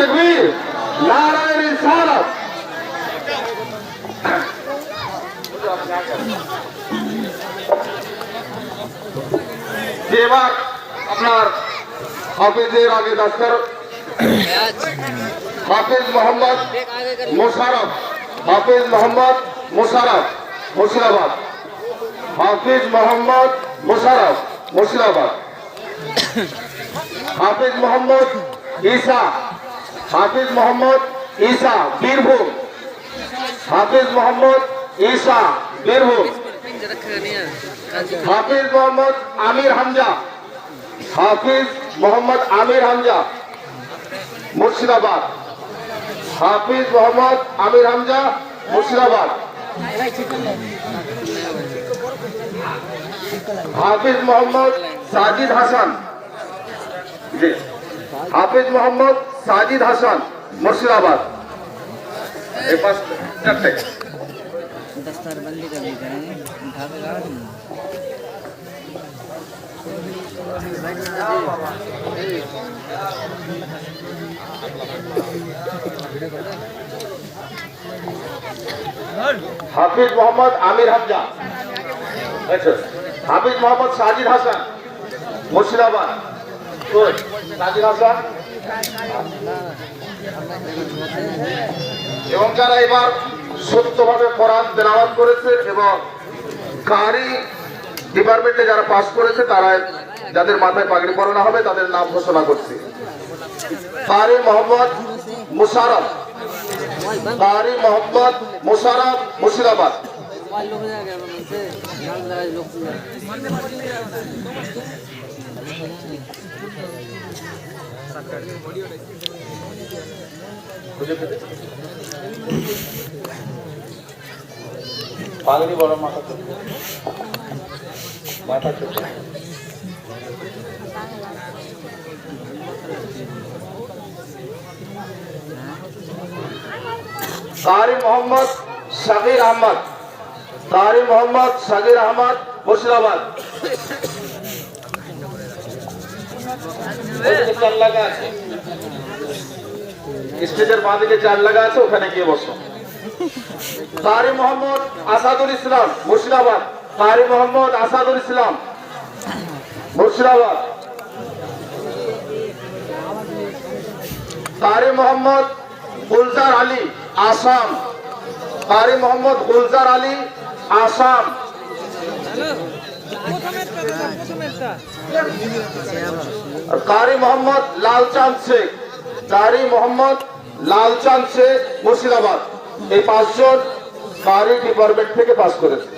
তাকবীর, নারায়ে রিসালাত। এবার আপনার হাফিজের আগে ডাক্তার হাফিজ মোহাম্মদ মোশাররফ, হাফিজ মোহাম্মদ মোশাররফ মুর্শিদাবাদ, হাফিজ মোহাম্মদ মোশাররফ মুর্শিদাবাদ, হাফিজ মোহাম্মদ ঈসা, হাফিজ মোহাম্মদ ঈসা বীরভূম, হাফিজ মোহাম্মদ ঈসা বীরভূম, হাফিজ মোহাম্মদ আমির হামজা, হাফিজ মোহাম্মদ আমির হামজা মুর্শিদাবাদ, হাফিজ মোহাম্মদ আমির হামজা মুর্শিদাবাদ, হাফিজ মোহাম্মদ সাজিদ হাসান, হাফিজ মোহাম্মদ সাজিদ হাসান মুর্শিদাবাদ। এই পাঁচ চারটে दस्तारबंदी कर दी करेंगे হাফিজ মোহাম্মদ আমির হামজা, হাফিজ মোহাম্মদ সাজিদ হাসান মুর্শিদাবাদ, সাজিদ হাসান। এবং যারা এবার সত্যভাবে কোরআন তেলাওয়াত করেছে এবং কারি ডিপার্টমেন্টে যারা পাস করেছে তারা যাদের মাথায় পাগড়ি পরানো হবে তাদের নাম ঘোষণা করছে। কারি মোহাম্মদ মোশাররফ, কারি মোহাম্মদ মোশাররফ মুর্শিদাবাদ, পাগড়ি বড় মাথা মাথা ছোট। কারি মোহাম্মদ সাগির আহমদ, কারি মোহাম্মদ সাগির আহমদ মুর্শিদাবাদ। চার লাগা আছে স্টেজের বাঁ দিকে, চার লাগা আছে, ওখানে গিয়ে বসো। কারি মোহাম্মদ আসাদুল ইসলাম মুর্শিদাবাদ, কারি মোহাম্মদ আসাদুল ইসলাম মুর্শিদাবাদ, কারি মোহাম্মদ গুলজার আলী আসাম, কারি মোহাম্মদ গুলজার আলী আসাম, কারি মোহাম্মদ লালচাঁদ শেখ, কারি মোহাম্মদ লালচাঁদ শেখ মুর্শিদাবাদ। এই পাঁচজন কারি ডিপার্টমেন্ট থেকে পাস করেছে।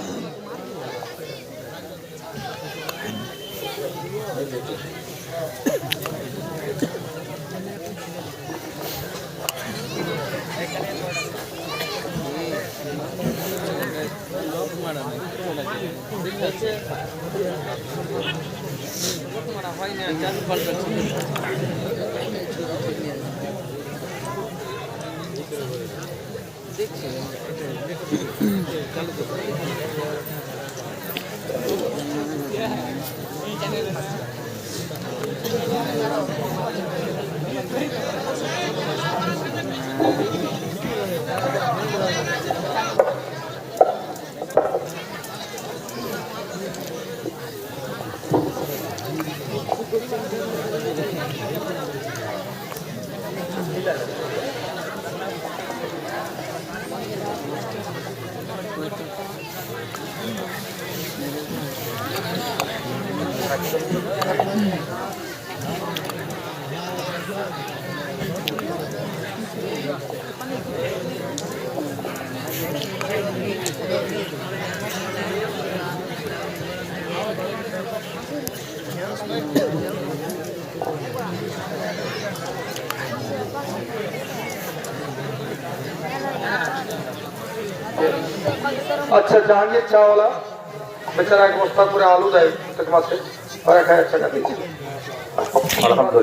अच्छा জাহাঙ্গীর চাওয়ালা বেচারা এক বস্তা করে আলু দেয় প্রত্যেক মাসে, আর 1000 টাকা দিচ্ছে। আলহামদুলিল্লাহ।